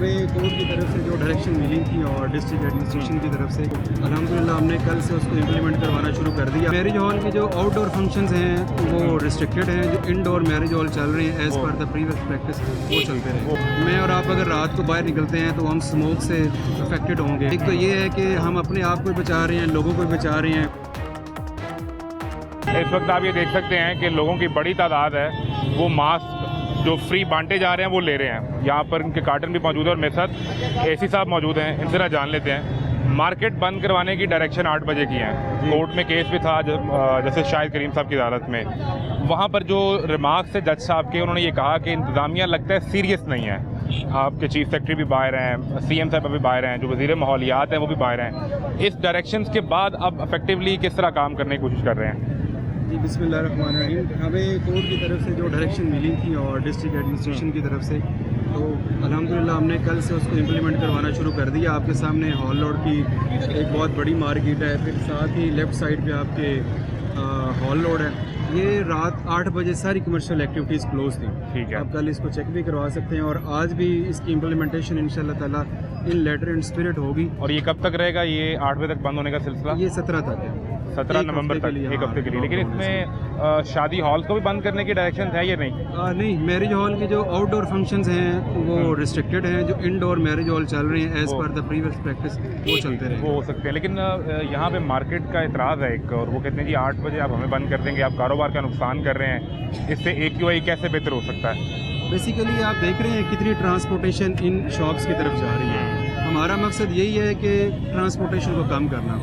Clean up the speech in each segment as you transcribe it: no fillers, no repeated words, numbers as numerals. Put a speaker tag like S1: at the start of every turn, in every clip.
S1: हमें कोर्ट की तरफ से जो डायरेक्शन मिली थी और डिस्ट्रिक्ट एडमिनिस्ट्रेशन की तरफ से अल्हम्दुलिल्लाह हमने कल से उसको इम्प्लीमेंट करवाना शुरू कर दिया। मैरिज हॉल के जो आउटडोर फंक्शंस हैं वो रिस्ट्रिक्टेड हैं, जो इनडोर मैरिज हॉल चल रहे हैं as per the previous practice वो चलते रहे। मैं और आप अगर रात को बाहर निकलते हैं तो हम स्मोक से अफेक्टेड होंगे। एक तो ये है कि हम अपने आप को बचा रहे हैं, लोगों को बचा रहे हैं।
S2: इस वक्त आप ये देख सकते हैं कि लोगों की बड़ी तादाद है वो मास्क जो फ्री बांटे जा रहे हैं वो ले रहे हैं। यहाँ पर इनके कार्टन भी मौजूद है और मेरे साथ एसी साहब मौजूद हैं, इनसे ना जान लेते हैं। मार्केट बंद करवाने की डायरेक्शन 8 बजे की है। कोर्ट में केस भी था जैसे शाहिद करीम साहब की अदालत में। वहाँ पर जो रिमार्क्स थे जज साहब के, उन्होंने ये कहा कि इंतज़ामिया लगता है सीरियस नहीं है। आपके चीफ सेक्रेटरी भी बाहर हैं, सीएम साहब भी बाहर हैं, जो वज़ीर माहौलियात हैं वो भी बाहर हैं। इस डायरेक्शंस के बाद अब इफेक्टिवली किस तरह काम करने की कोशिश कर रहे हैं?
S1: जी बिस्मिल्लाहिर्रहमानिर्रहीम। हमें कोर्ट की तरफ से जो डायरेक्शन मिली थी और डिस्ट्रिक्ट एडमिनिस्ट्रेशन की तरफ से, तो अल्हम्दुलिल्लाह हमने कल से उसको इम्प्लीमेंट करवाना शुरू कर दिया। आपके सामने हॉल रोड की एक बहुत बड़ी मार्केट है, फिर साथ ही लेफ़्ट साइड पे आपके हॉल रोड है। ये रात 8 बजे सारी कमर्शियल एक्टिविटीज़ क्लोज थी।
S2: ठीक है,
S1: आप कल इसको चेक भी करवा सकते हैं और आज भी इसकी इम्प्लीमेंटेशन इंशाल्लाह ताला इन लेटर एंड स्पिरिट होगी।
S2: और ये कब तक रहेगा? ये 8 बजे तक बंद होने का सिलसिला?
S1: ये 17 तक है,
S2: 17 नवंबर तक, एक हफ्ते के लिए। लेकिन इसमें शादी हॉल को भी बंद करने की डायरेक्शन है या नहीं?
S1: नहीं, मैरिज हॉल के जो आउटडोर फंक्शंस हैं वो रिस्ट्रिक्टेड हैं, जो इनडोर मैरिज हॉल चल रहे हैं as per the previous practice वो चलते रहे।
S2: वो हो सकते हैं, लेकिन यहाँ पे मार्केट का इतराज़ है एक, और वो कहते हैं जी 8 बजे आप हमें बंद कर देंगे, आप कारोबार का नुकसान कर रहे हैं, इससे AQI कैसे बेहतर हो सकता है?
S1: बेसिकली आप देख रहे हैं कितनी ट्रांसपोर्टेशन इन शॉप्स की तरफ जा रही है। हमारा मकसद यही है कि ट्रांसपोर्टेशन को कम करना।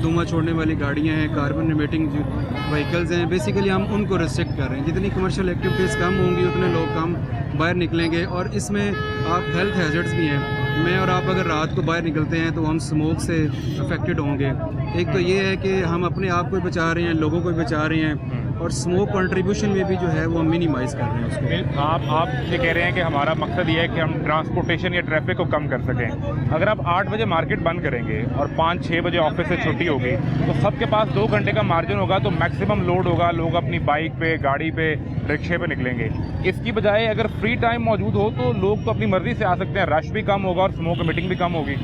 S1: धुआं छोड़ने वाली गाड़ियाँ हैं, कार्बन इमिटिंग जो व्हीकल्स हैं, बेसिकली हम उनको रिस्ट्रिक्ट कर रहे हैं। जितनी कमर्शियल एक्टिविटीज़ कम होंगी उतने लोग कम बाहर निकलेंगे। और इसमें आप हेल्थ हैजर्ड्स भी हैं। मैं और आप अगर रात को बाहर निकलते हैं तो हम स्मोक से अफेक्टेड होंगे। एक तो ये है कि हम अपने आप को बचा रहे हैं, लोगों को बचा रहे हैं, और स्मोक कंट्रीब्यूशन में भी जो है वो हम मिनिमाइज़ कर रहे हैं उसको।
S2: आप ये कह रहे हैं कि हमारा मकसद ये है कि हम ट्रांसपोर्टेशन या ट्रैफिक को कम कर सकें। अगर आप 8 बजे मार्केट बंद करेंगे और 5-6 बजे ऑफिस से छुट्टी होगी तो सबके पास 2 घंटे का मार्जिन होगा, तो मैक्सिमम लोड होगा, लोग अपनी बाइक पे, गाड़ी पे, रिक्शे पे निकलेंगे। इसकी बजाय अगर फ्री टाइम मौजूद हो तो लोग तो अपनी मर्जी से आ सकते हैं, रश भी कम होगा और स्मोक मीटिंग भी कम होगी।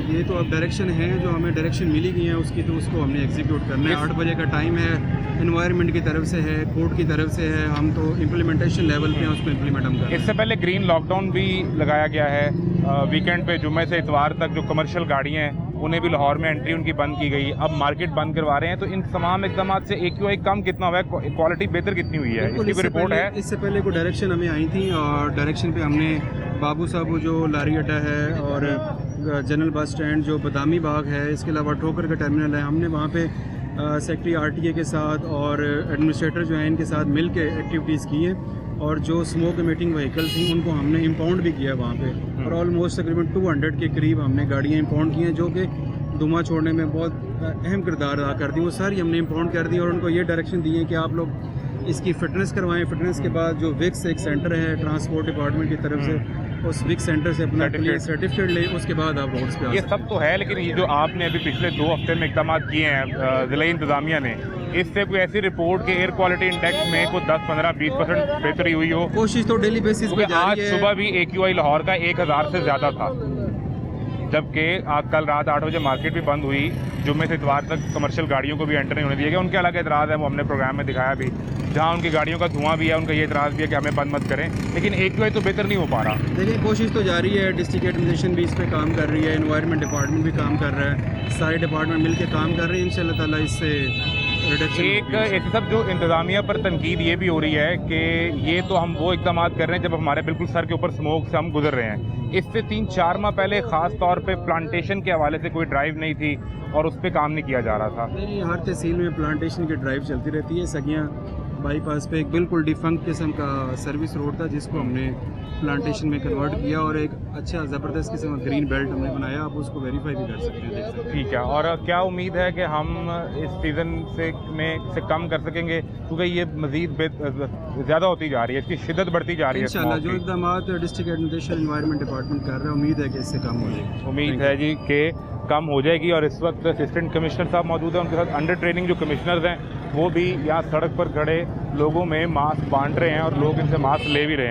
S1: ये तो अब डायरेक्शन है, जो हमें डायरेक्शन मिली गई है उसकी, तो उसको हमने एग्जीक्यूट करना है। 8 बजे का टाइम है, एनवायरनमेंट की तरफ से है, कोर्ट की तरफ से है, हम तो इम्प्लीमेंटेशन लेवल पे हैं, उसको इम्प्लीमेंट हम करें।
S2: इससे पहले ग्रीन लॉकडाउन भी लगाया गया है। वीकेंड पे जुम्मे से इतवार तक जो कमर्शियल गाड़ियाँ हैं उन्हें भी लाहौर में एंट्री उनकी बंद की गई। अब मार्केट बंद करवा रहे हैं, तो इन तमाम इक़दाम से AQI कम कितना हुआ है, क्वालिटी बेहतर कितनी हुई है, इसकी कोई रिपोर्ट है?
S1: इससे पहले कोई डायरेक्शन हमें आई थी और डायरेक्शन पे हमने बाबू साहब जो लारी अड्डा है और जनरल बस स्टैंड जो बदामी बाग है, इसके अलावा ठोकर का टर्मिनल है, हमने वहाँ पे सेक्रेटरी RTA के साथ और एडमिनिस्ट्रेटर जो हैं इनके साथ मिल के एक्टिविटीज़ की हैं। और जो स्मोक इमिटिंग व्हीकल थी उनको हमने इम्पाउंड भी किया वहाँ पे, और ऑलमोस्ट तकरीबन 200 के करीब हमने गाड़ियाँ इम्पाउंड की हैं जो कि धुआं छोड़ने में बहुत अहम किरदार अदा करती हैं। वो सारी हमने इम्पाउंड कर दी और उनको ये डायरेक्शन दी है कि आप लोग इसकी फ़िटनेस करवाएं। फ़िटनेस के बाद जो विक्स एक सेंटर है ट्रांसपोर्ट डिपार्टमेंट की तरफ से, उस विक्स सेंटर से अपना सर्टिफिकेट ले, उसके बाद आप रोड्स पे
S2: ये सब तो है। लेकिन ये जो आपने अभी पिछले 2 हफ्ते में इक़दाम किए हैं ज़िला इंतज़ामिया ने, इससे कोई ऐसी रिपोर्ट के एयर क्वालिटी इंडेक्स में कोई 10, 15, 20% बेहतरी हुई हो?
S1: कोशिश तो डेली बेसिस पे
S2: आज सुबह भी AQI लाहौर का 1000 से ज़्यादा था, जबकि कल रात 8 बजे मार्केट भी बंद हुई। जुम्मे से इतवार तक कमर्शियल गाड़ियों को भी एंटर नहीं होने दिया गया। उनके अलग एतराज़ है, वो हमने प्रोग्राम में दिखाया भी, जहाँ उनकी गाड़ियों का धुआं भी है, उनका ये एतराज़ भी है कि हमें बंद मत करें। लेकिन AQI तो बेहतर नहीं हो पा रहा।
S1: देखिए कोशिश तो जारी है, डिस्ट्रिक्ट एडमिनिस्ट्रेशन भी इस पर काम कर रही है, एनवायरनमेंट डिपार्टमेंट भी काम कर रहा है, सारे डिपार्टमेंट मिल के काम कर रहे हैं। इंशाल्लाह ताला इससे
S2: एक ऐसे सब जो इंतज़ामिया पर तनकीद ये भी हो रही है कि ये तो हम वो इक़दाम कर रहे हैं जब हमारे बिल्कुल सर के ऊपर स्मोक से हम गुजर रहे हैं। इससे 3-4 माह पहले ख़ास तौर पे प्लांटेशन के हवाले से कोई ड्राइव नहीं थी और उस पर काम नहीं किया जा रहा था।
S1: नहीं, हर तहसील में प्लांटेशन की ड्राइव चलती रहती है। सगियाँ बाईपास पे एक बिल्कुल डिफंक्ट किस्म का सर्विस रोड था जिसको हमने प्लांटेशन में कन्वर्ट किया और एक अच्छा ज़बरदस्त किस्म का ग्रीन बेल्ट हमने बनाया। आप उसको वेरीफाई भी कर सकते हैं, देख सकते हैं।
S2: ठीक है, और क्या उम्मीद है कि हम इस सीज़न से कम कर सकेंगे, क्योंकि ये मज़ीद ज़्यादा होती जा रही है, इसकी शिद्दत बढ़ती जा रही है?
S1: इंशाल्लाह जो इक़दाम डिस्ट्रिक्ट एडमिनिस्ट्रेशन एनवायरनमेंट डिपार्टमेंट कर रहा है, उम्मीद है कि इससे कम हो जाएगी।
S2: उम्मीद है जी कि कम हो जाएगी। और इस वक्त असिस्टेंट कमिश्नर साहब मौजूद हैं, उनके साथ अंडर ट्रेनिंग जो कमिश्नर्स हैं वो भी यहाँ सड़क पर खड़े लोगों में मास्क बांट रहे हैं और लोग इनसे मास्क ले भी रहे हैं।